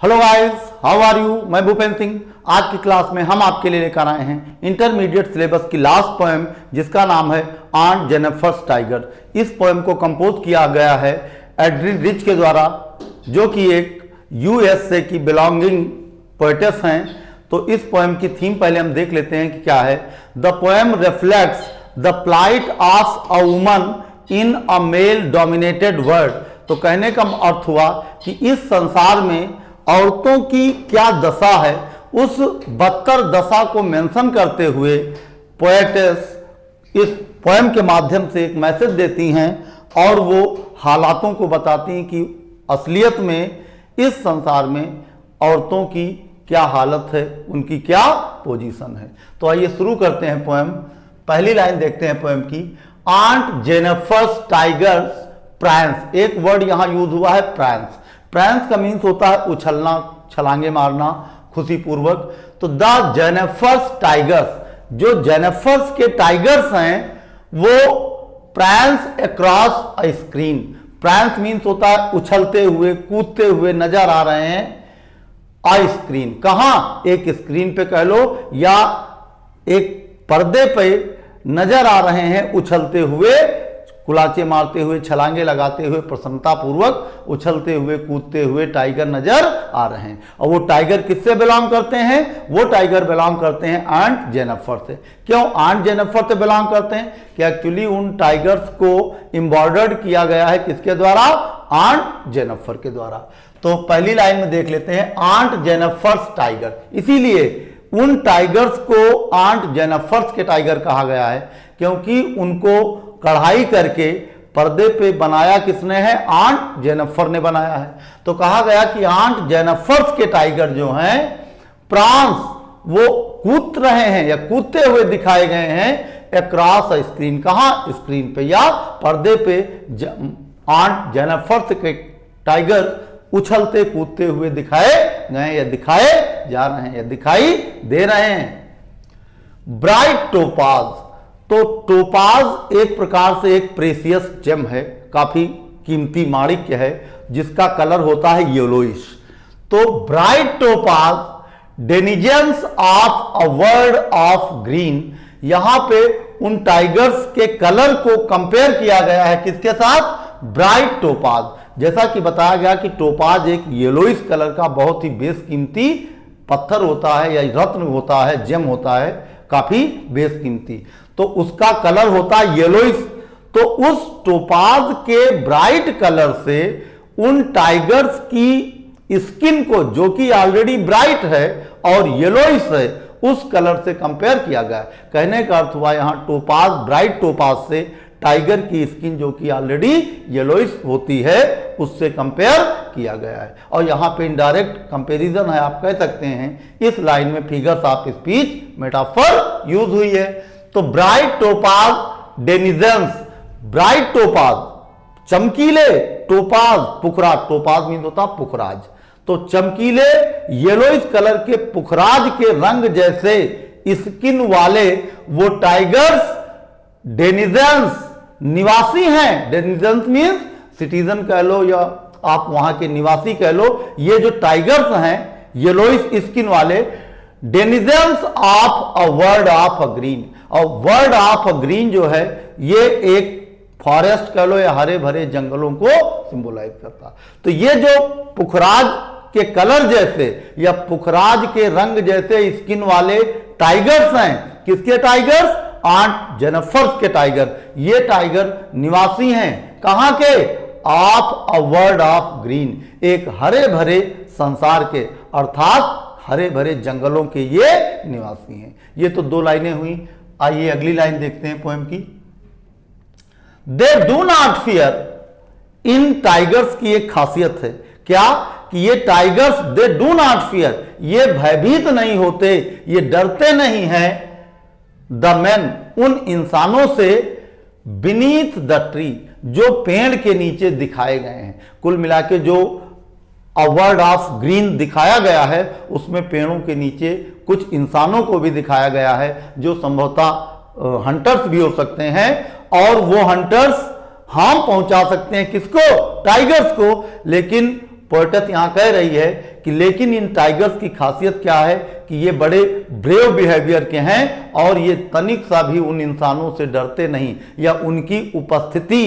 Hello guys, how are you. मैं भूपेंद्र सिंह। आज की क्लास में हम आपके लिए लेकर आए हैं इंटरमीडिएट सिलेबस की लास्ट पोएम, जिसका नाम है ऑन जेनिफर्स टाइगर। इस पोएम को कंपोज किया गया है एड्रिन रिच के द्वारा, जो कि एक यूएसए की बिलोंगिंग पोएटेस हैं। तो इस पोएम की थीम पहले हम देख लेते हैं कि क्या है। The poem reflects the plight of a woman in a male dominated world. तो कहने का अर्थ हुआ कि इस संसार में औरतों की क्या दशा है, उस बदतर दशा को मेंशन करते हुए पोएटेस इस पोएम के माध्यम से एक मैसेज देती हैं और वो हालातों को बताती हैं कि असलियत में इस संसार में औरतों की क्या हालत है, उनकी क्या पोजीशन है। तो आइए शुरू करते हैं पोएम। पहली लाइन देखते हैं पोएम की। Aunt Jennifer's tigers prance. एक वर्ड यहां यूज हुआ है प्रैंस। प्रैंस का मीन्स होता है उछलना, छलांगे मारना खुशी पूर्वक। तो द जेनिफर्स टाइगर्स, जो जेनिफर्स के टाइगर्स हैं वो press across a screen. Press means होता है उछलते हुए, कूदते हुए नजर आ रहे हैं। आ स्क्रीन, कहां? एक स्क्रीन पे कह लो या एक पर्दे पे नजर आ रहे हैं, उछलते हुए, कुलाचे मारते हुए, छलांगे लगाते हुए, प्रसन्नता पूर्वक उछलते हुए, कूदते हुए टाइगर नजर आ रहे हैं। और वो टाइगर किससे बिलोंग करते हैं? वो टाइगर बिलोंग करते हैं ऑन जेनिफर से। क्यों ऑन जेनिफर से बिलोंग करते हैं? कि एक्चुअली उन टाइगर्स को एम्बॉर्डर्ड किया गया है किसके द्वारा? ऑन जेनिफर के द्वारा। तो पहली लाइन में देख लेते हैं ऑन जेनिफर्स टाइगर। इसीलिए उन टाइगर्स को ऑन जेनिफर्स के टाइगर कहा गया है, क्योंकि उनको कढ़ाई करके पर्दे पे बनाया किसने है? ऑन जेनिफर ने बनाया है। तो कहा गया कि ऑन जेनिफर्स के टाइगर जो हैं प्रांस, वो कूद रहे हैं या कूदते हुए दिखाए गए हैं अक्रॉस स्क्रीन। कहां? स्क्रीन पे या पर्दे पे। ऑन जेनिफर्स के टाइगर उछलते कूदते हुए दिखाए गए या दिखाए जा रहे हैं या दिखाई दे रहे हैं। Bright topaz. तो टोपाज एक प्रकार से एक प्रेसियस जेम है, काफी कीमती माणिक्य है, जिसका कलर होता है येलोइश। तो bright topaz denizens of a world of green. यहां पे उन टाइगर्स के कलर को कंपेयर किया गया है किसके साथ? Bright topaz. जैसा कि बताया गया कि टोपाज एक येलोइश कलर का बहुत ही बेशकीमती पत्थर होता है या रत्न होता है, जेम होता है, काफी बेशकीमती। तो उसका कलर होता है येलोइश। तो उस टोपाज के ब्राइट कलर से उन टाइगर्स की स्किन को, जो कि ऑलरेडी ब्राइट है और येलोइश है, उस कलर से कंपेयर किया गया। कहने का अर्थ हुआ यहां टोपाज, ब्राइट टोपाज से टाइगर की स्किन जो कि ऑलरेडी येलोइश होती है, उससे कंपेयर किया गया है। और यहां पे इनडायरेक्ट कंपैरिजन है, आप कह सकते हैं। इस लाइन में figures of speech metaphor use हुई है। तो bright topaz denizens, bright topaz चमकीले, टोपाज पुखराज, टोपाज मीन होता पुखराज। तो चमकीले येलोइश कलर के पुखराज के रंग जैसे स्किन वाले वो टाइगर्स डेनिजेंस निवासी हैं। डेनिजेंस मीन्स सिटीजन कह लो या आप वहां के निवासी कह लो। ये जो टाइगर्स हैं येलोइश स्किन वाले, denizens of a world of a green. और वर्ल्ड ऑफ अ ग्रीन जो है ये एक फॉरेस्ट कह लो या हरे भरे जंगलों को सिंबलाइज करता। तो ये जो पुखराज के कलर जैसे या पुखराज के रंग जैसे स्किन वाले टाइगर्स हैं, किसके टाइगर्स? ऑन जेनिफर्स के टाइगर। ये टाइगर निवासी हैं कहां के? Of a world of green, एक हरे भरे संसार के, अर्थात हरे भरे जंगलों के ये निवासी हैं। ये तो दो लाइनें हुई। आइए अगली लाइन देखते हैं पोएम की। They do not fear. In tigers की एक खासियत है क्या? कि ये tigers they do not fear, ये भयभीत नहीं होते, ये डरते नहीं हैं द मैन, उन इंसानों से, बीनीथ द ट्री, जो पेड़ के नीचे दिखाए गए हैं। कुल मिला के जो अ वर्ल्ड ऑफ ग्रीन दिखाया गया है उसमें पेड़ों के नीचे कुछ इंसानों को भी दिखाया गया है, जो संभवतः हंटर्स भी हो सकते हैं। और वो हंटर्स हार्म पहुंचा सकते हैं किसको? टाइगर्स को। लेकिन पोएटेस यहां कह रही है कि लेकिन इन टाइगर्स की खासियत क्या है कि ये बड़े ब्रेव बिहेवियर के हैं और ये तनिक सा भी उन इंसानों से डरते नहीं, या उनकी उपस्थिति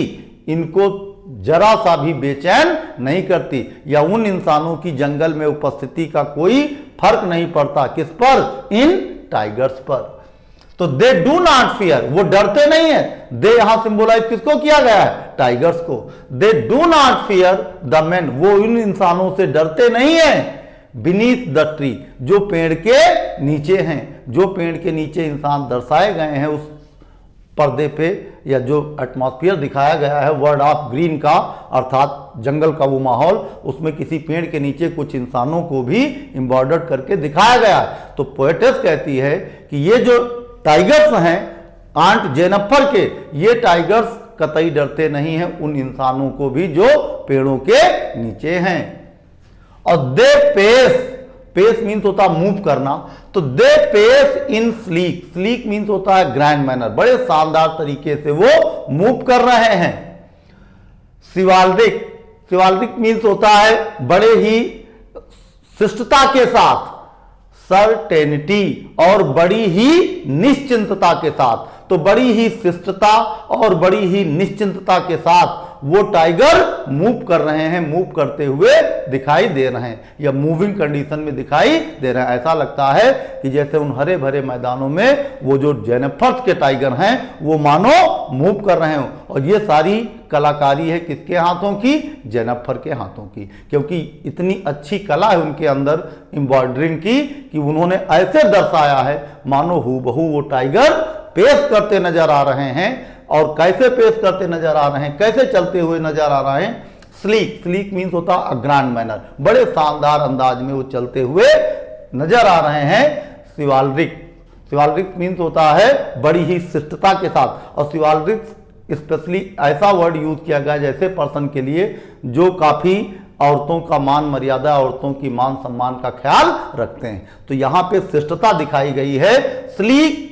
इनको जरा सा भी बेचैन नहीं करती, या उन इंसानों की जंगल में उपस्थिति का कोई फर्क नहीं पड़ता। किस पर? इन टाइगर्स पर। तो दे डू नॉट फियर, वो डरते नहीं है। दे यहां सिंबोलाइज किसको किया गया है? टाइगर्स को। They do not fear the man, वो इन इंसानों से डरते नहीं है। बीनीथ द ट्री, जो पेड़ के नीचे हैं, जो पेड़ के नीचे इंसान दर्शाए गए हैं उस पर्दे पे, या जो एटमॉस्फेयर दिखाया गया है वर्ड ऑफ ग्रीन का, अर्थात जंगल का वो माहौल, उसमें किसी पेड़ के नीचे कुछ इंसानों को भी एम्बॉर्डर्ड करके दिखाया गया है। तो पोएटेस कहती है कि ये जो टाइगर्स हैं आंट जेनिफर के, ये टाइगर्स कतई डरते नहीं हैं उन इंसानों को भी जो पेड़ों के नीचे हैं। और दे पेस, पेस मीन्स होता है मूव करना, तो they pace in sleek, sleek means होता है ग्रैंड मैनर, बड़े शानदार तरीके से वो मूव कर रहे हैं। शिवाल्डिक, शिवाल्डिक मीन्स होता है बड़े ही शिष्टता के साथ, सर्टेनिटी, और बड़ी ही निश्चिंतता के साथ। तो बड़ी ही शिष्टता और बड़ी ही निश्चिंतता के साथ वो टाइगर मूव कर रहे हैं, मूव करते हुए दिखाई दे रहे हैं, या मूविंग कंडीशन में दिखाई दे रहे हैं। ऐसा लगता है कि जैसे उन हरे भरे मैदानों में वो जो जेनिफर्स के टाइगर हैं वो मानो मूव कर रहे हो। और ये सारी कलाकारी है किसके हाथों की? जेनिफर के हाथों की, क्योंकि इतनी अच्छी कला है उनके अंदर एम्ब्रॉयडरिंग की कि उन्होंने ऐसे दर्शाया है मानो हूबहू वो टाइगर पेश करते नजर आ रहे हैं। और कैसे पेश करते नजर आ रहे हैं, कैसे चलते हुए नजर आ रहे हैं? स्लीक, स्लीक मीन्स होता है ग्रैंड मैनर, बड़े शानदार अंदाज में वो चलते हुए नजर आ रहे हैं। शिवाल्डिक, शिवाल्डिक मीन्स होता है बड़ी ही शिष्टता के साथ। और शिवाल्डिक स्पेशली ऐसा वर्ड यूज किया गया जैसे पर्सन के लिए जो काफी औरतों का मान मर्यादा, औरतों की मान सम्मान का ख्याल रखते हैं। तो यहां पे शिष्टता दिखाई गई है। स्लीक,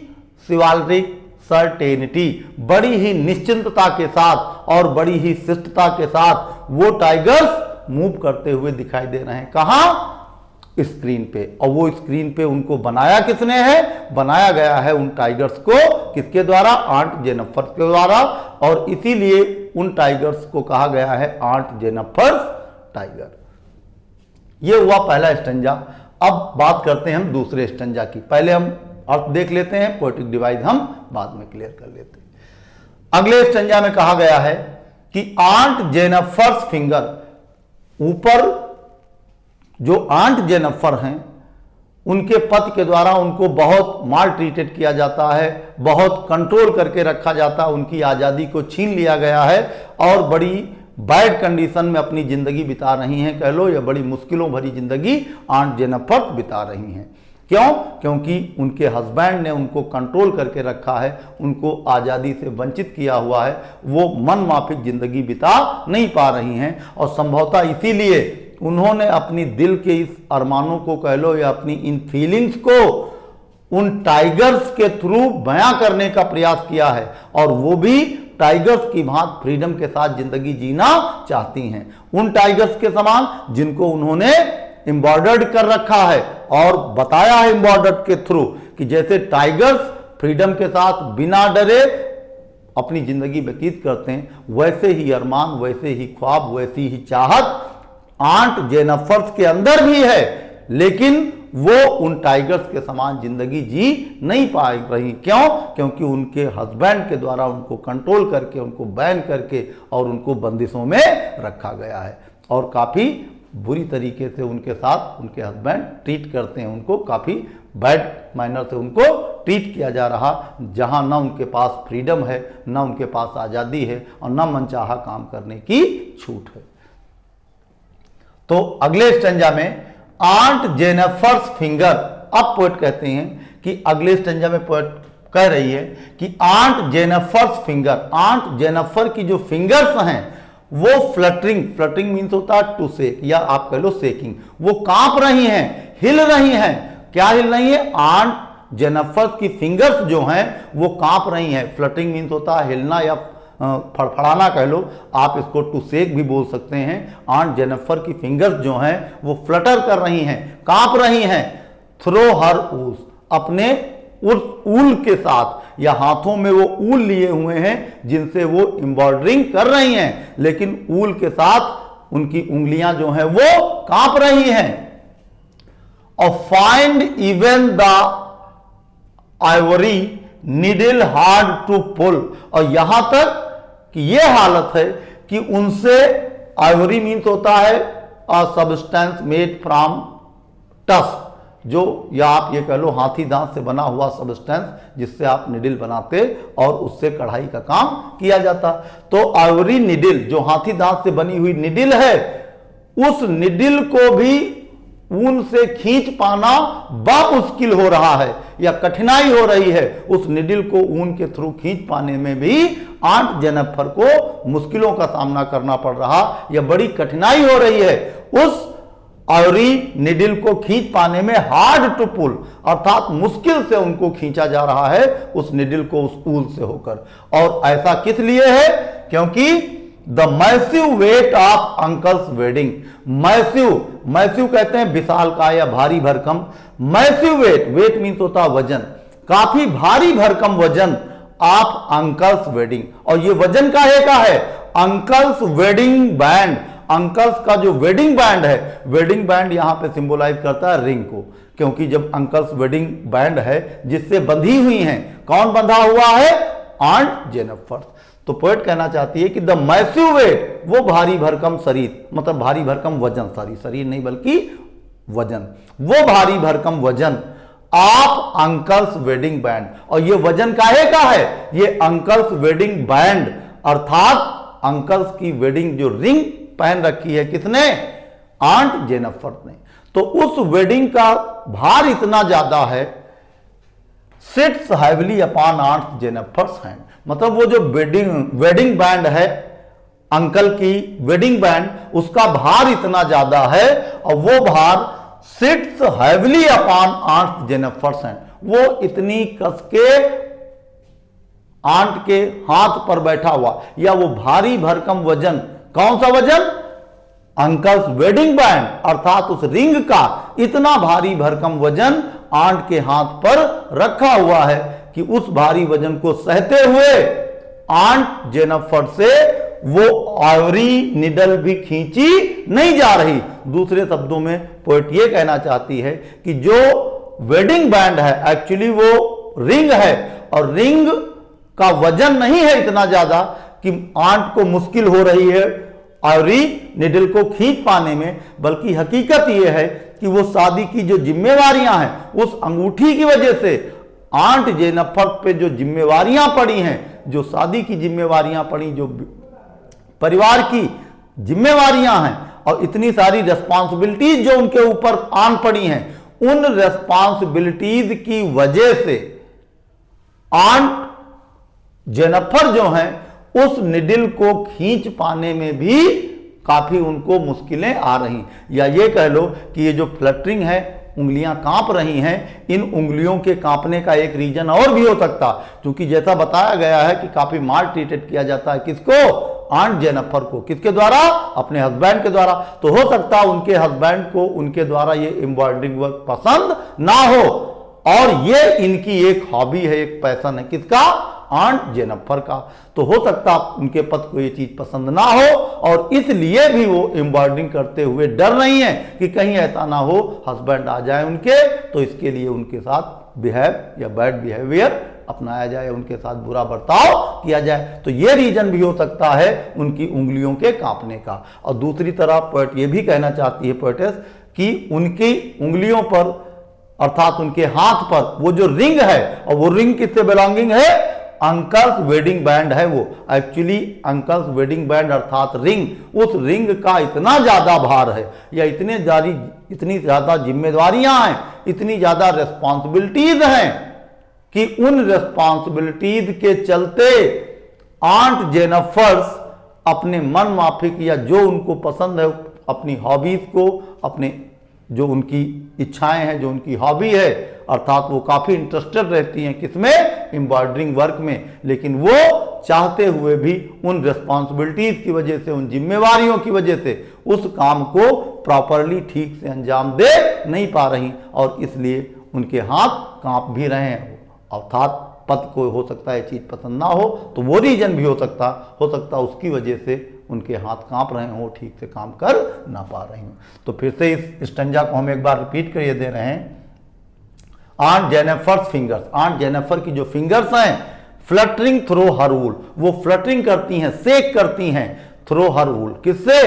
शिवाल्डिक, सर्टेनिटी, बड़ी ही निश्चिंतता के साथ और बड़ी ही शिष्टता के साथ वो टाइगर्स मूव करते हुए दिखाई दे रहे हैं। कहां? स्क्रीन पे। और वो स्क्रीन पे उनको बनाया किसने है? बनाया गया है उन टाइगर्स को किसके द्वारा? आंट जेनिफर के द्वारा। और इसीलिए उन टाइगर्स को कहा गया है आंट जेनिफर टाइगर। ये हुआ पहला स्टंजा। अब बात करते हैं हम दूसरे स्टंजा की। पहले हम अर्थ देख लेते हैं, पोएटिक डिवाइस हम बाद में क्लियर कर लेते हैं। अगले स्टंजा में कहा गया है कि आंट जेनिफर्स फिंगर, ऊपर जो आंट जेनिफर हैं उनके पति के द्वारा उनको बहुत माल ट्रीटेड किया जाता है, बहुत कंट्रोल करके रखा जाता है, उनकी आज़ादी को छीन लिया गया है और बड़ी बैड कंडीशन में अपनी जिंदगी बिता रही हैं, कह लो, या बड़ी मुश्किलों भरी जिंदगी आंट जेनिफर बिता रही हैं। क्यों? क्योंकि उनके हस्बैंड ने उनको कंट्रोल करके रखा है, उनको आज़ादी से वंचित किया हुआ है, वो मन माफिक जिंदगी बिता नहीं पा रही हैं। और संभवतः इसीलिए उन्होंने अपनी दिल के इस अरमानों को, कह लो, या अपनी इन फीलिंग्स को उन टाइगर्स के थ्रू बयां करने का प्रयास किया है, और वो भी टाइगर्स की भांति फ्रीडम के साथ जिंदगी जीना चाहती हैं, उन टाइगर्स के समान जिनको उन्होंने एम्बॉर्डर्ड कर रखा है और बताया है एम्बॉर्डर्ड के थ्रू कि जैसे टाइगर्स फ्रीडम के साथ बिना डरे अपनी जिंदगी व्यतीत करते हैं, वैसे ही अरमान, वैसे ही ख्वाब, वैसी ही चाहत आंट जेनिफर्स के अंदर भी है, लेकिन वो उन टाइगर्स के समान जिंदगी जी नहीं पा रही। क्यों? क्योंकि उनके हस्बैंड के द्वारा उनको कंट्रोल करके, उनको बैन करके और उनको बंदिशों में रखा गया है, और काफ़ी बुरी तरीके से उनके साथ उनके हस्बैंड ट्रीट करते हैं, उनको काफ़ी बैड मैनर से उनको ट्रीट किया जा रहा, जहां ना उनके पास फ्रीडम है, ना उनके पास आज़ादी है, और ना मनचाहा काम करने की छूट है। तो अगले स्टंजा में आंट जेनिफर्स फिंगर, अब पोएट कहते हैं कि अगले स्टंजा में पोएट कह रही है कि aunt Jennifer's finger, aunt Jennifer की जो फिंगर्स हैं वो फ्लटरिंग, फ्लटरिंग मीन्स होता है टू शेक, या आप कह लो शेकिंग, वो कांप रही हैं, हिल रही हैं। क्या हिल रही है? आंट जेनिफर की फिंगर्स जो हैं वो कांप रही हैं। फ्लटरिंग मीन्स होता है हिलना या फड़फड़ाना कह लो, आप इसको टू शेक भी बोल सकते हैं। आंट जेनिफर की फिंगर्स जो हैं वो फ्लटर कर रही हैं, कांप रही हैं। थ्रो हर ऊल, अपने उस ऊल के साथ, या हाथों में वो ऊल लिए हुए हैं जिनसे वो एम्ब्रॉयडरिंग कर रही हैं, लेकिन ऊल के साथ उनकी उंगलियां जो हैं वो कांप रही हैं। और find even the ivory needle hard to pull, और यहां तक कि यह हालत है कि उनसे, आइवरी मीन्स होता है a substance made from tusk, जो, या आप ये कह लो हाथी दांत से बना हुआ सब्सटेंस जिससे आप निडिल बनाते और उससे कढ़ाई का काम किया जाता। तो आइवरी निडिल, जो हाथी दांत से बनी हुई निडिल है, उस निडिल को भी ऊन से खींच पाना मुश्किल हो रहा है, या कठिनाई हो रही है। उस निडिल को ऊन के थ्रू खींच पाने में भी आंट जेनिफर को मुश्किलों का सामना करना पड़ रहा, या बड़ी कठिनाई हो रही है उस आइवरी निडिल को खींच पाने में। हार्ड टू पुल, अर्थात मुश्किल से उनको खींचा जा रहा है उस निडिल को उस ऊल से होकर। और ऐसा किस लिए है? क्योंकि the massive weight of uncle's wedding, massive कहते हैं विशाल का या भारी भरकम। मैसिव वेट, वेट मीन्स होता है वजन, काफी भारी भरकम वजन ऑफ अंकल्स वेडिंग। और ये वजन काहे का है? अंकल्स वेडिंग बैंड, अंकल्स का जो वेडिंग बैंड है, वेडिंग बैंड यहां पे सिंबलाइज करता है रिंग को, क्योंकि जब अंकल्स वेडिंग बैंड है जिससे बंधी हुई हैं, कौन बंधा हुआ है? Aunt Jennifer. तो पोएट कहना चाहती है कि द मैसिव वेट, वो भारी भरकम शरीर, मतलब भारी भरकम वजन, शरीर नहीं बल्कि वजन, वो भारी भरकम वजन ऑफ अंकल्स वेडिंग बैंड। और ये वजन काहे का है? ये अंकल्स वेडिंग बैंड, अर्थात अंकल्स की वेडिंग जो रिंग पहन रखी है किसने? आंट जेनिफर ने। तो उस वेडिंग का भार इतना ज्यादा है, sits heavily upon aunt Jennifer's hand, मतलब वो जो वेडिंग बैंड है, अंकल की वेडिंग बैंड, उसका भार इतना ज्यादा है, और वो भार sits heavily upon aunt Jennifer's hand, वो इतनी कस के आंट के हाथ पर बैठा हुआ, या वो भारी भरकम वजन, कौन सा वजन? अंकल्स वेडिंग बैंड, अर्थात उस रिंग का इतना भारी भरकम वजन आंट के हाथ पर रखा हुआ है कि उस भारी वजन को सहते हुए आंट जेनिफर से वो आइवरी निडल भी खींची नहीं जा रही। दूसरे शब्दों में पोएट ये कहना चाहती है कि जो वेडिंग बैंड है एक्चुअली वो रिंग है, और रिंग का वजन नहीं है इतना ज्यादा कि आंट को मुश्किल हो रही है आइवरी निडल को खींच पाने में, बल्कि हकीकत यह है कि वो शादी की जो जिम्मेवारियां हैं, उस अंगूठी की वजह से आंट जेनिफर पे जो जिम्मेवारियां पड़ी हैं, जो शादी की जिम्मेवारियां पड़ी, जो परिवार की जिम्मेवारियां हैं, और इतनी सारी रेस्पॉन्सिबिलिटीज जो उनके ऊपर आन पड़ी हैं, उन रेस्पॉन्सिबिलिटीज की वजह से आंट जेनिफर जो हैं उस निडिल को खींच पाने में भी काफी उनको मुश्किलें आ रही, या ये कह लो कि ये जो फ्लटरिंग है, उंगलियां कांप रही हैं, इन उंगलियों के कांपने का एक रीजन और भी हो सकता, क्योंकि जैसा बताया गया है कि काफी माल ट्रीटेड किया जाता है किसको? आंट जेनिफर को। किसके द्वारा? अपने हस्बैंड के द्वारा। तो हो सकता है उनके हस्बैंड को उनके द्वारा ये एम्ब्रॉयडरिंग वर्क पसंद ना हो, और ये इनकी एक हॉबी है, एक पैशन है, किसका? आंट जेनिफर का। तो हो सकता उनके पति को ये चीज पसंद ना हो, और इसलिए भी वो एम्ब्रॉयडरिंग करते हुए डर रही हैं कि कहीं ऐसा ना हो हस्बैंड आ जाए उनके, तो इसके लिए उनके साथ बिहेव या बैड बिहेवियर अपनाया जाए, उनके साथ बुरा बर्ताव किया जाए। तो ये रीजन भी हो सकता है उनकी उंगलियों के कांपने का। और दूसरी तरफ पोएट ये भी कहना चाहती है पोएटेस कि उनकी उंगलियों पर, अर्थात उनके हाथ पर वो जो रिंग है, और वो रिंग किससे बिलोंगिंग है? अंकल्स वेडिंग बैंड है वो। एक्चुअली अंकल्स वेडिंग बैंड अर्थात रिंग, उस रिंग का इतना ज्यादा भार है, या इतनी ज्यादा जिम्मेदारियां हैं, इतनी ज्यादा रेस्पॉन्सिबिलिटीज हैं कि उन रेस्पॉन्सिबिलिटीज के चलते आंट जेनिफर्स अपने मन माफिक, या जो उनको पसंद है, अपनी हॉबीज को, अपने जो उनकी इच्छाएं हैं, जो उनकी हॉबी है, अर्थात वो काफी इंटरेस्टेड रहती हैं किसमें? एम्ब्रॉयडरिंग वर्क में, लेकिन वो चाहते हुए भी उन रिस्पॉन्सिबिलिटीज की वजह से, उन जिम्मेवारियों की वजह से उस काम को प्रॉपरली ठीक से अंजाम दे नहीं पा रही और इसलिए उनके हाथ कांप भी रहे हैं। अर्थात पति को हो सकता है चीज पसंद ना हो, तो वो रीजन भी हो सकता उसकी वजह से उनके हाथ कांप रहे हो, ठीक से काम कर ना पा रही हूं। तो फिर से इस स्टंजा को हम एक बार रिपीट करिए दे रहे हैं। Aunt Jennifer's fingers, aunt Jennifer की जो फिंगर्स हैं, फ्लटरिंग थ्रो हर वूल, वो फ्लटरिंग करती हैं, सेक करती हैं थ्रो हर वूल, किससे?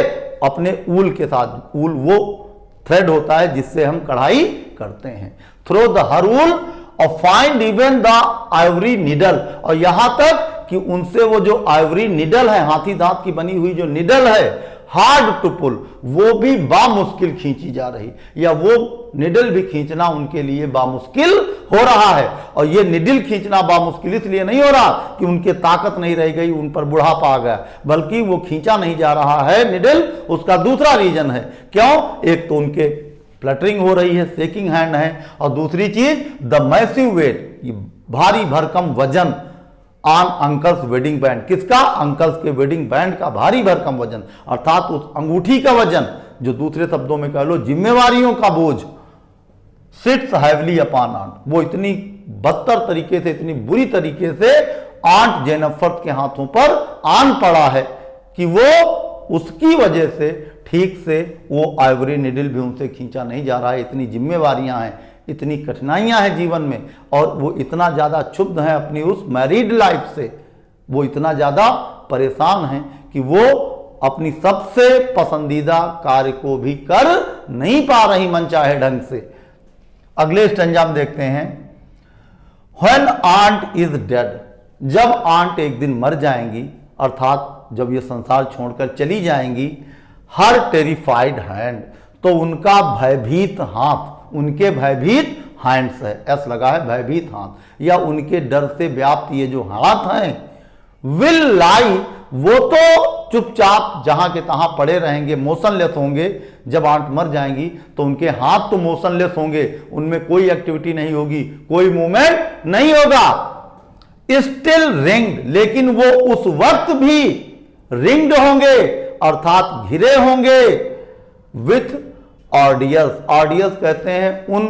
अपने ऊल के साथ। ऊल वो थ्रेड होता है जिससे हम कढ़ाई करते हैं। थ्रो द हर वूल और find even the Ivory needle, और यहां तक कि उनसे वो जो आइवरी निडल है, हाथी दांत की बनी हुई जो निडल है, हार्ड टू पुल, वो भी बामुश्किल खींची जा रही, या वो निडल भी खींचना उनके लिए बामुश्किल हो रहा है। और ये निडल खींचना बामुश्किल इसलिए नहीं हो रहा कि उनके ताकत नहीं रह गई, उन पर बुढ़ापा आ गया, बल्कि वो खींचा नहीं जा रहा है निडल। उसका दूसरा रीजन है, क्यों? एक तो उनके फ्लटरिंग हो रही है, शेकिंग हैंड है, और दूसरी चीज द मैसिव वेट, भारी भरकम वजन ऑन अंकल्स वेडिंग बैंड, किसका? अंकल्स के वेडिंग बैंड का भारी भरकम वजन, अर्थात उस अंगूठी का वजन, जो दूसरे शब्दों में कह लो जिम्मेवारियों का बोझ, सिट्स हैवली अपॉन आंट, वो इतनी बदतर तरीके से, इतनी बुरी तरीके से आंट जेनिफर के हाथों पर आन पड़ा है कि वो उसकी वजह से ठीक से वो आइवरी निडल भी उनसे खींचा नहीं जा रहा है। इतनी जिम्मेवारियां हैं, इतनी कठिनाइयां हैं जीवन में, और वो इतना ज्यादा क्षुब्ध हैं अपनी उस मैरिड लाइफ से, वो इतना ज्यादा परेशान हैं कि वो अपनी सबसे पसंदीदा कार्य को भी कर नहीं पा रही मनचाहे ढंग से। अगले स्टंजा में देखते हैं, व्हेन आंट इज डेड, जब आंट एक दिन मर जाएंगी, अर्थात जब ये संसार छोड़कर चली जाएंगी, हर टेरिफाइड हैंड, तो उनका भयभीत हाथ, उनके भयभीत हैंड्स है, एस लगा है, भयभीत हाथ, या उनके डर से व्याप्त ये जो हाथ हैं, विल लाई, वो तो चुपचाप जहां के तहां पड़े रहेंगे, मोशनलेस होंगे। जब आंट मर जाएंगी तो उनके हाथ तो मोशनलेस होंगे, उनमें कोई एक्टिविटी नहीं होगी, कोई मूवमेंट नहीं होगा। स्टिल रिंग्ड, लेकिन वो उस वक्त भी रिंग्ड होंगे, अर्थात घिरे होंगे विथ ऑर्डियल्स, ऑर्डियल्स कहते हैं उन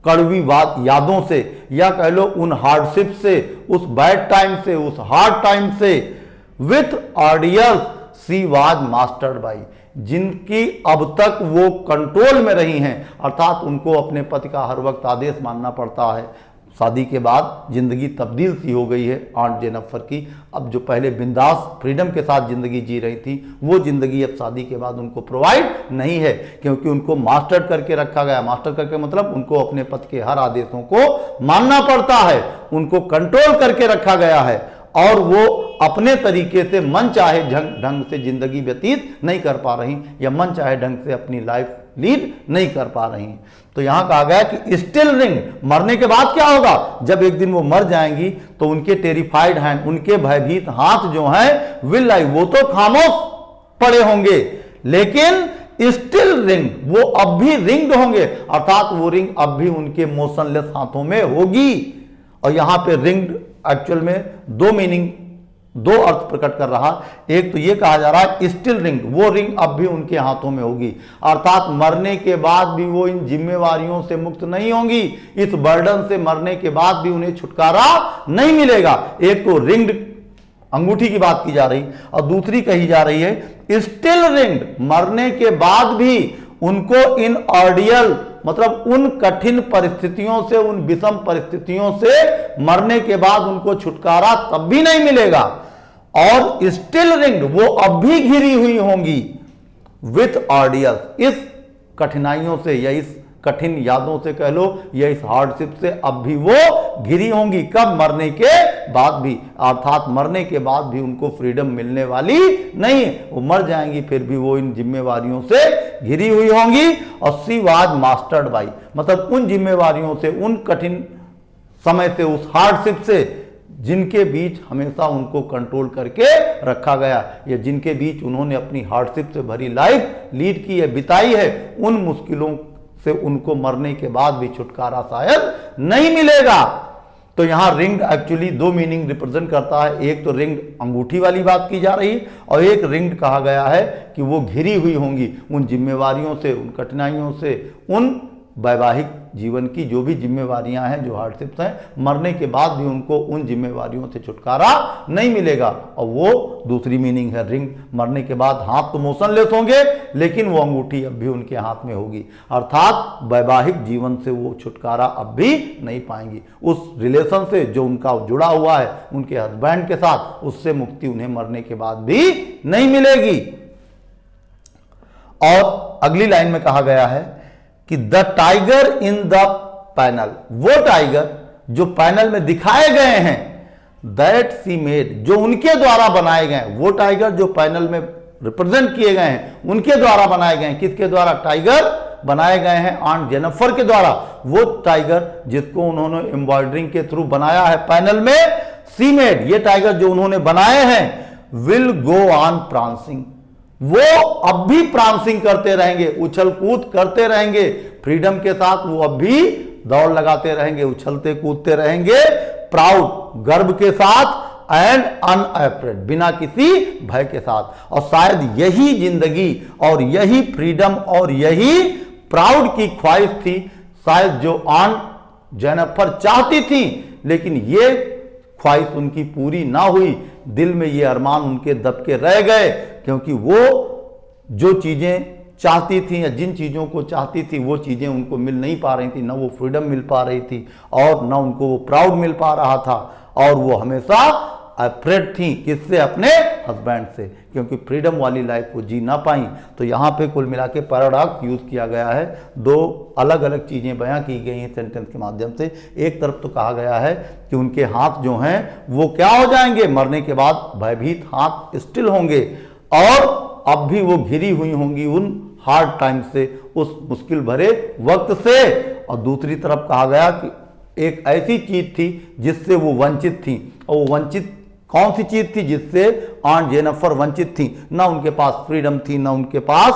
कड़वी बात यादों से, या कह लो उन हार्डशिप से, उस बैड टाइम से, उस हार्ड टाइम से। With ordeals she was mastered by, जिनकी अब तक वो कंट्रोल में रही हैं, अर्थात उनको अपने पति का हर वक्त आदेश मानना पड़ता है। शादी के बाद जिंदगी तब्दील सी हो गई है आंट जेनिफर की। अब जो पहले बिंदास फ्रीडम के साथ जिंदगी जी रही थी, वो जिंदगी अब शादी के बाद उनको प्रोवाइड नहीं है, क्योंकि उनको मास्टर करके रखा गया। मास्टर करके मतलब उनको अपने पति के हर आदेशों को मानना पड़ता है, उनको कंट्रोल करके रखा गया है, और वो अपने तरीके से मन चाहे ढंग से जिंदगी व्यतीत नहीं कर पा रही, या मन चाहे ढंग से अपनी लाइफ लीड नहीं कर पा रही। तो यहां कहा गया कि स्टिल रिंग, मरने के बाद क्या होगा? जब एक दिन वो मर जाएंगी तो उनके टेरिफाइड हैंड, उनके भयभीत हाथ जो हैं, विल लाई, वो तो खामोश पड़े होंगे, लेकिन स्टिल रिंग, वो अब भी रिंग्ड होंगे, अर्थात वो रिंग अब भी उनके मोशनलेस हाथों में होगी। और यहां पे रिंग्ड एक्चुअल में दो मीनिंग, दो अर्थ प्रकट कर रहा। एक तो ये कहा जा रहा है स्टिल रिंग, वो रिंग अब भी उनके हाथों में होगी, अर्थात मरने के बाद भी वो इन जिम्मेवारियों से मुक्त नहीं होंगी, इस बर्डन से मरने के बाद भी उन्हें छुटकारा नहीं मिलेगा। एक तो रिंग्ड अंगूठी की बात की जा रही, और दूसरी कही जा रही है स्टिल रिंग्ड, मरने के बाद भी उनको इन ऑर्डियल, मतलब उन कठिन परिस्थितियों से, उन विषम परिस्थितियों से मरने के बाद उनको छुटकारा तब भी नहीं मिलेगा, और स्टिल रिंग्ड, वो अब भी घिरी हुई होंगी विथ ऑर्डियल, इस कठिनाइयों से या इस कठिन यादों से कह लो, या इस हार्डशिप से अब भी वो घिरी होंगी। कब? मरने के बाद भी, अर्थात मरने के बाद भी उनको फ्रीडम मिलने वाली नहीं, वो मर जाएंगी फिर भी वो इन जिम्मेवारियों से घिरी हुई होंगी। और सी वाज मास्टर्ड बाई, मतलब उन जिम्मेवारियों से, उन कठिन समय से, उस हार्डशिप से, जिनके बीच हमेशा उनको कंट्रोल करके रखा गया, या जिनके बीच उन्होंने अपनी हार्डशिप से भरी लाइफ लीड की है, बिताई है, उन मुश्किलों से उनको मरने के बाद भी छुटकारा शायद नहीं मिलेगा। तो यहां रिंग एक्चुअली दो मीनिंग रिप्रेजेंट करता है। एक तो रिंग अंगूठी वाली बात की जा रही और एक रिंग कहा गया है कि वो घिरी हुई होंगी उन जिम्मेवारियों से, उन कठिनाइयों से, उन वैवाहिक जीवन की जो भी जिम्मेवारियां हैं, जो हार्डशिप्स हैं, मरने के बाद भी उनको उन जिम्मेवारियों से छुटकारा नहीं मिलेगा। और वो दूसरी मीनिंग है रिंग, मरने के बाद हाथ तो मोशनलेस होंगे लेकिन वो अंगूठी अब भी उनके हाथ में होगी, अर्थात वैवाहिक जीवन से वो छुटकारा अब भी नहीं पाएंगी। उस रिलेशन से जो उनका जुड़ा हुआ है उनके हस्बैंड के साथ, उससे मुक्ति उन्हें मरने के बाद भी नहीं मिलेगी। और अगली लाइन में कहा गया है कि the tiger in the panel, वो टाइगर जो पैनल में दिखाए गए हैं, दैट सी मेड, जो उनके द्वारा बनाए गए, वो टाइगर जो पैनल में रिप्रेजेंट किए गए हैं उनके द्वारा बनाए गए हैं। किसके द्वारा टाइगर बनाए गए हैं? आंट जेनिफर के द्वारा। वो टाइगर जिसको उन्होंने एम्ब्रॉयडरिंग के थ्रू बनाया है पैनल में, सी मेड, ये टाइगर जो उन्होंने बनाए हैं, विल गो ऑन प्रांसिंग, वो अब भी प्रांसिंग करते रहेंगे, उछल कूद करते रहेंगे, फ्रीडम के साथ वो अब भी दौड़ लगाते रहेंगे, उछलते कूदते रहेंगे, प्राउड, गर्व के साथ, एंड अनअफ्रेड, बिना किसी भय के साथ। और शायद यही जिंदगी और यही फ्रीडम और यही प्राउड की ख्वाहिश थी शायद जो ऑन जेनिफर चाहती थी, लेकिन ये ख्वाहिश उनकी पूरी ना हुई। दिल में ये अरमान उनके दबके रह गए, क्योंकि वो जो चीजें चाहती थी या जिन चीजों को चाहती थी वो चीजें उनको मिल नहीं पा रही थी। ना वो फ्रीडम मिल पा रही थी और ना उनको वो प्राउड मिल पा रहा था, और वो हमेशा अफ्रेड थी। किससे? अपने हस्बैंड से, क्योंकि फ्रीडम वाली लाइफ वो जी ना पाई। तो यहाँ पे कुल मिला के पैराडॉक्स यूज किया गया है। दो अलग अलग चीजें बयां की गई हैं सेंटेंस के माध्यम से। एक तरफ तो कहा गया है कि उनके हाथ जो हैं वो क्या हो जाएंगे, मरने के बाद भयभीत हाथ स्टिल होंगे, और अब भी वो घिरी हुई होंगी उन हार्ड टाइम से, उस मुश्किल भरे वक्त से। और दूसरी तरफ कहा गया कि एक ऐसी चीज थी जिससे वो वंचित थी, और वो वंचित कौन सी चीज थी? जिससे ऑन जेनिफर वंचित थी। ना उनके पास फ्रीडम थी, ना उनके पास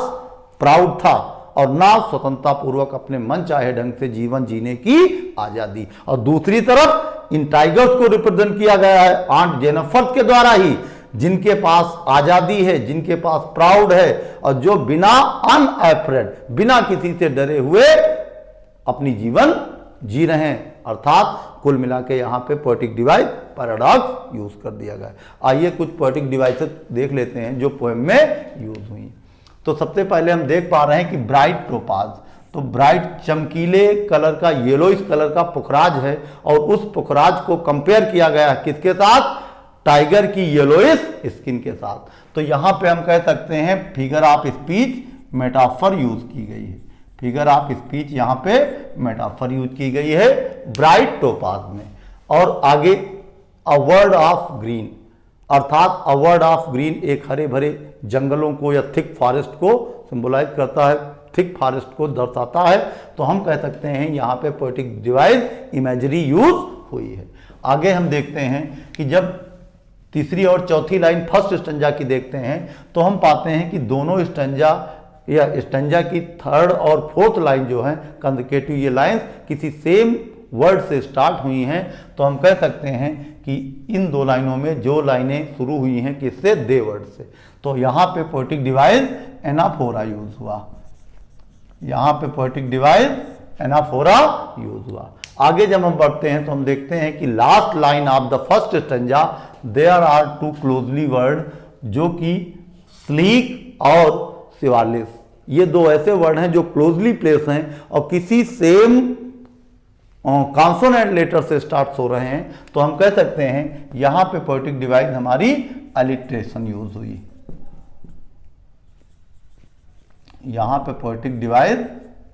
प्राउड था, और ना स्वतंत्रता पूर्वक अपने मन चाहे ढंग से जीवन जीने की आजादी। और दूसरी तरफ इन टाइगर्स को रिप्रेजेंट किया गया है आंट जेनिफर के द्वारा ही, जिनके पास आजादी है, जिनके पास प्राउड है, और जो बिना अनअफ्रेड, बिना किसी से डरे हुए अपनी जीवन जी रहे हैं। अर्थात कुल मिला के यहाँ पे पोएटिक डिवाइस पैराडॉक्स यूज कर दिया गया है। आइए कुछ पोएटिक डिवाइसेस देख लेते हैं जो पोएम में यूज हुई। तो सबसे पहले हम देख पा रहे हैं कि ब्राइट टोपाज, तो ब्राइट चमकीले कलर का, येलोइश कलर का पुखराज है, और उस पुखराज को कंपेयर किया गया है किसके साथ? टाइगर की येलोइश स्किन के साथ। तो यहां पे हम कह सकते हैं figure of speech metaphor use की गई है। फिगर ऑफ स्पीच यहां पे मेटाफर यूज की गई है ब्राइट टोपाज में। और आगे अ वर्ड ऑफ ग्रीन, अर्थात अ वर्ड ऑफ ग्रीन एक हरे भरे जंगलों को या थिक फॉरेस्ट को सिंबलाइज करता है, थिक फॉरेस्ट को दर्शाता है। तो हम कह सकते हैं यहाँ पे पोएटिक डिवाइस इमेजरी यूज हुई है। आगे हम देखते हैं कि जब तीसरी और चौथी लाइन फर्स्ट स्टंजा की देखते हैं तो हम पाते हैं कि दोनों स्टंजा या स्टंजा की थर्ड और फोर्थ लाइन जो है कंसेक्यूटिव, ये लाइंस किसी सेम वर्ड से स्टार्ट हुई हैं। तो हम कह सकते हैं कि इन दो लाइनों में जो लाइनें शुरू हुई हैं किससे? दे वर्ड से। तो यहाँ पे पोएटिक डिवाइस एनाफोरा यूज हुआ, यहाँ पे पोएटिक डिवाइस एनाफोरा यूज हुआ। आगे जब हम बढ़ते हैं तो हम देखते हैं कि last line of the first stanza there are two closely word, जो कि स्लीक और शिवालिस, ये दो ऐसे वर्ड हैं जो क्लोजली प्लेस हैं और किसी सेम कॉन्सोनेंट लेटर से स्टार्ट हो रहे हैं। तो हम कह सकते हैं यहां पे पोएटिक डिवाइस हमारी अलिट्रेशन यूज हुई, यहां पे पोएटिक डिवाइस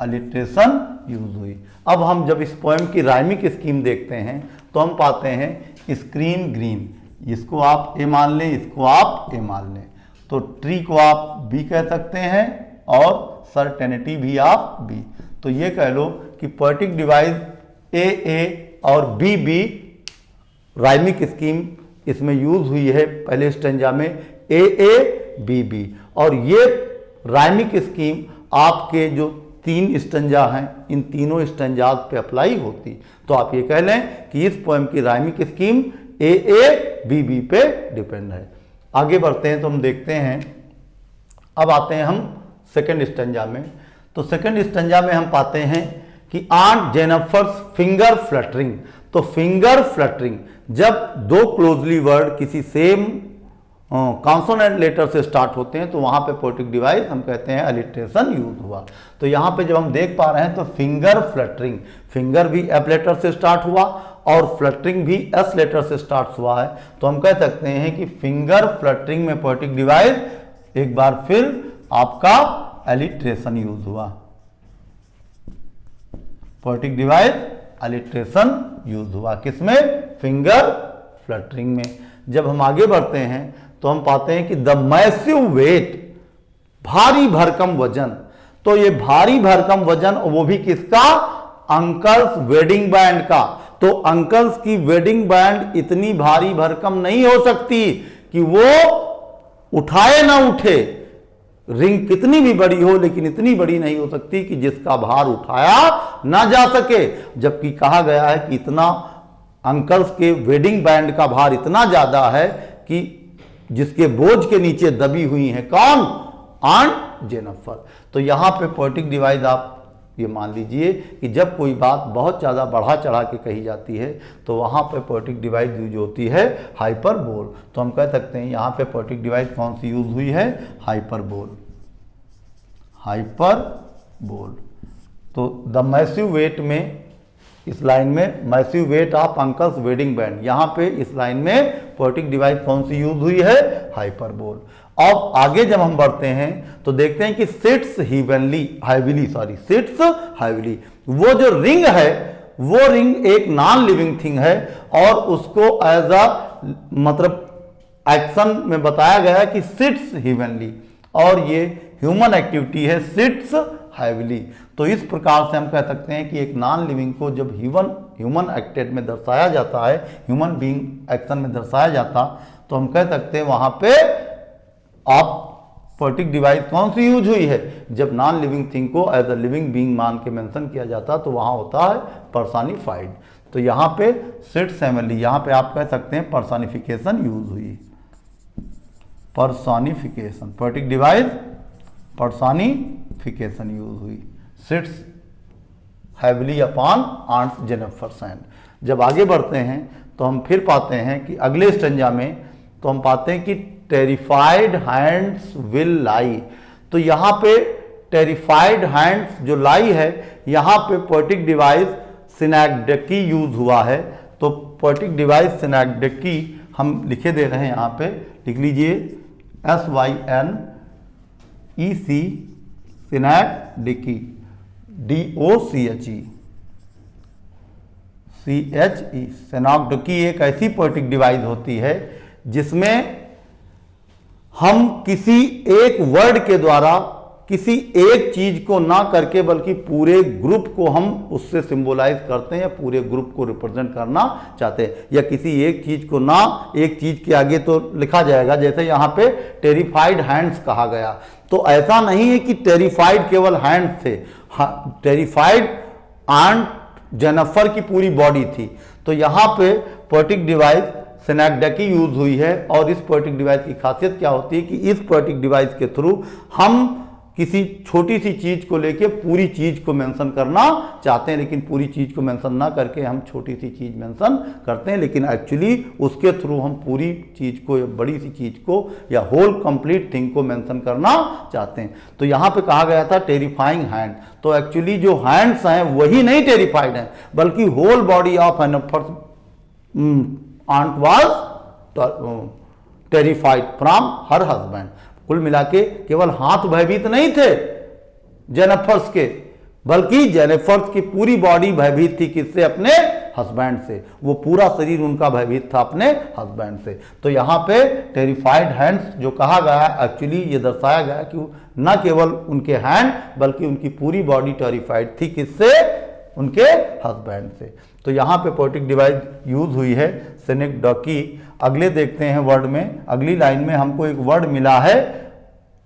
अलिट्रेशन यूज हुई। अब हम जब इस पोएम की राइमिंग स्कीम देखते हैं तो हम पाते हैं स्क्रीन ग्रीन, इसको आप ए मान लें, इसको आप ए मान लें, तो ट्री को आप बी कह सकते हैं और सर्टेनिटी भी आप बी। तो ये कह लो कि पोएटिक डिवाइस ए और बी राइमिंग स्कीम इसमें यूज हुई है पहले स्टेंजा में ए बी, और ये राइमिंग स्कीम आपके जो 3 स्टैंजा हैं, इन तीनों स्टैंजाज पे अप्लाई होती। तो आप ये कह लें कि इस पोएम की rhyming scheme A B B पे डिपेंड है। आगे बढ़ते हैं तो हम देखते हैं, अब आते हैं हम सेकंड स्टैंजा में। तो सेकंड स्टैंजा में हम पाते हैं कि आंट जेनिफर्स फिंगर फ्लटरिंग। तो फिंगर फ्लटरिंग, जब दो क्लोजली वर्ड किसी सेम कॉन्सोनेंट लेटर से स्टार्ट होते हैं तो वहां पे पोएटिक डिवाइस हम कहते हैं अलिट्रेशन यूज हुआ। तो यहां पे जब हम देख पा रहे हैं तो फिंगर फ्लटरिंग, फिंगर भी एफ लेटर से स्टार्ट हुआ और फ्लटरिंग भी एस लेटर से स्टार्ट हुआ है, तो हम कह सकते हैं कि फिंगर फ्लटरिंग में पोएटिक डिवाइस एक बार फिर आपका अलिट्रेशन यूज हुआ। पोएटिक डिवाइस अलिट्रेशन यूज हुआ किसमें? फिंगर फ्लटरिंग में। जब हम आगे बढ़ते हैं तो हम पाते हैं कि द मैसिव वेट, भारी भरकम वजन। तो ये भारी भरकम वजन, वो भी किसका? अंकल्स वेडिंग बैंड का। तो अंकल्स की वेडिंग बैंड इतनी भारी भरकम नहीं हो सकती कि वो उठाए ना उठे। रिंग कितनी भी बड़ी हो लेकिन इतनी बड़ी नहीं हो सकती कि जिसका भार उठाया ना जा सके। जबकि कहा गया है कि इतना अंकल्स के वेडिंग बैंड का भार इतना ज्यादा है कि जिसके बोझ के नीचे दबी हुई है कौन? Aunt Jennifer. तो यहां पे पोएटिक डिवाइस आप ये मान लीजिए कि जब कोई बात बहुत ज़्यादा बढ़ा चढ़ा के कही जाती है तो वहाँ पे पोएटिक डिवाइस यूज होती है हाइपरबोल। तो हम कह सकते हैं यहाँ पे पोएटिक डिवाइस कौन सी यूज हुई है? हाइपरबोल। हाइपरबोल। तो द मैसिव वेट में, इस लाइन में massive weight of uncle's wedding band, यहाँ पे इस लाइन में पोएटिक डिवाइस कौन सी यूज हुई है? हाइपरबोल। अब आगे जब हम बढ़ते हैं तो देखते हैं कि सिट्स हैविली, सिट्स हैविली, वो जो रिंग है वो रिंग एक नॉन लिविंग थिंग है और उसको एज अ मतलब एक्शन में बताया गया है कि सिट्स हीवनली, और ये ह्यूमन एक्टिविटी है सिट्स हैविली। तो इस प्रकार से हम कह सकते हैं कि एक नॉन लिविंग को जब ह्यूमन एक्टेड में दर्शाया जाता है, ह्यूमन बीइंग एक्शन में दर्शाया जाता, तो हम कह सकते हैं वहां पे आप पोएटिक डिवाइस कौन सी यूज हुई है? जब नॉन लिविंग थिंग को एज अ लिविंग बीइंग मान के मेंशन किया जाता तो वहां होता है पर्सनिफाइड। तो यहाँ पे सिट्स हैविली, यहाँ पे आप कह सकते हैं पर्सनिफिकेशन यूज हुई। Personification, poetic device personification use हुई। Sits heavily upon aunt Jennifer hand. जब आगे बढ़ते हैं तो हम फिर पाते हैं कि अगले स्टेंजा में तो हम पाते हैं कि टेरिफाइड हैंड्स विल लाई। तो यहाँ पे टेरिफाइड हैंड्स जो लाई है, यहाँ पे पोएटिक डिवाइस सिनैक्डेकी यूज हुआ है। तो पोएटिक डिवाइस सिनैक्डेकी हम लिखे दे रहे हैं, यहाँ पे लिख लीजिए SYNEC सिनैक्डेकी, DOCHE सिनैक्डेकी एक ऐसी पोएटिक डिवाइस होती है जिसमें हम किसी एक वर्ड के द्वारा किसी एक चीज को ना करके बल्कि पूरे ग्रुप को हम उससे सिंबलाइज करते हैं या पूरे ग्रुप को रिप्रेजेंट करना चाहते हैं, या किसी एक चीज को ना एक चीज के आगे तो लिखा जाएगा। जैसे यहाँ पे टेरिफाइड हैंड्स कहा गया, तो ऐसा नहीं है कि टेरिफाइड केवल हैंड्स थे, टेरिफाइड आंट जेनिफर की पूरी बॉडी थी। तो यहाँ पे पोएटिक डिवाइस सिनैक्डेकी यूज हुई है। और इस पोएटिक डिवाइस की खासियत क्या होती है कि इस पोएटिक डिवाइस के थ्रू हम किसी छोटी सी चीज को लेके पूरी चीज को मेंशन करना चाहते हैं, लेकिन पूरी चीज को मेंशन ना करके हम छोटी सी चीज मेंशन करते हैं, लेकिन एक्चुअली उसके थ्रू हम पूरी चीज को या बड़ी सी चीज को या होल कंप्लीट थिंग को मेंशन करना चाहते हैं। तो यहाँ पे कहा गया था टेरिफाइंग हैंड, तो एक्चुअली जो हैंड्स हैं वही नहीं टेरिफाइड हैं, बल्कि whole body of an aunt was terrified from her husband. कुल मिला के केवल हाथ भयभीत नहीं थे जेनिफर्स के, बल्कि जेनिफर्स की पूरी बॉडी भयभीत थी किससे? अपने हस्बैंड से। वो पूरा शरीर उनका भयभीत था अपने हस्बैंड से। तो यहाँ पे टेरिफाइड हैंड्स जो कहा गया, एक्चुअली ये दर्शाया गया कि न केवल उनके हैंड बल्कि उनकी पूरी बॉडी टेरिफाइड थी किससे? उनके हस्बैंड से। तो यहाँ पे पोएटिक डिवाइस यूज हुई है सिनैक्डेकी। अगले देखते हैं वर्ड में, अगली लाइन में हमको एक वर्ड मिला है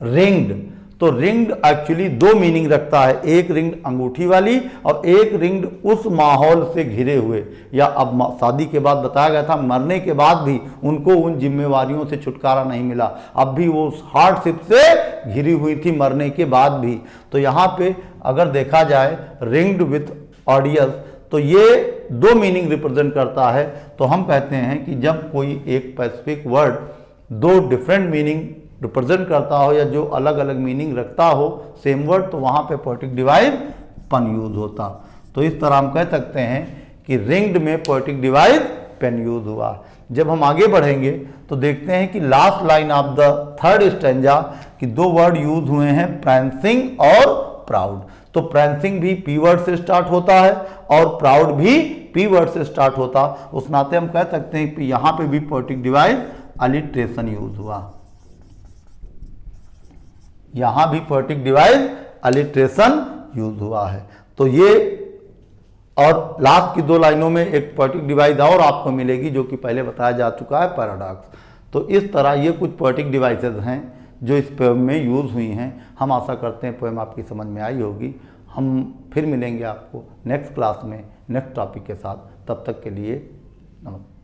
रिंग्ड। तो रिंग्ड एक्चुअली दो मीनिंग रखता है, एक रिंग्ड अंगूठी वाली और एक रिंग्ड उस माहौल से घिरे हुए, या अब शादी के बाद बताया गया था मरने के बाद भी उनको उन जिम्मेवारियों से छुटकारा नहीं मिला, अब भी वो उस हार्डशिप से घिरी हुई थी मरने के बाद भी। तो यहाँ पे अगर देखा जाए रिंग्ड विथ ऑडियंस, तो ये दो मीनिंग रिप्रेजेंट करता है। तो हम कहते हैं कि जब कोई एक स्पेसिफिक वर्ड दो डिफरेंट मीनिंग रिप्रेजेंट करता हो या जो अलग अलग मीनिंग रखता हो सेम वर्ड, तो वहाँ पे पोएटिक डिवाइस पेन यूज होता। तो इस तरह हम कह सकते हैं कि रिंग्ड में पोएटिक डिवाइस पेन यूज हुआ। जब हम आगे बढ़ेंगे तो देखते हैं कि last line of the third stanza कि दो वर्ड यूज हुए हैं, प्रांसिंग और प्राउड। तो प्रांसिंग भी पी वर्ड से स्टार्ट होता है और प्राउड भी पी वर्ड से स्टार्ट होता, उस नाते हम कह सकते हैं कि यहाँ पे भी पोएटिक डिवाइस अलिट्रेशन यूज हुआ, यहां भी पोएटिक डिवाइस अलिट्रेशन यूज हुआ है। तो ये और लास्ट की दो लाइनों में एक पोएटिक डिवाइस और आपको मिलेगी जो कि पहले बताया जा चुका है, पैराडॉक्स। तो इस तरह ये कुछ पोएटिक डिवाइसेस हैं जो इस पोएम में यूज हुई हैं। हम आशा करते हैं पोएम आपकी समझ में आई होगी। हम फिर मिलेंगे आपको नेक्स्ट क्लास में नेक्स्ट टॉपिक के साथ। तब तक के लिए नमस्कार।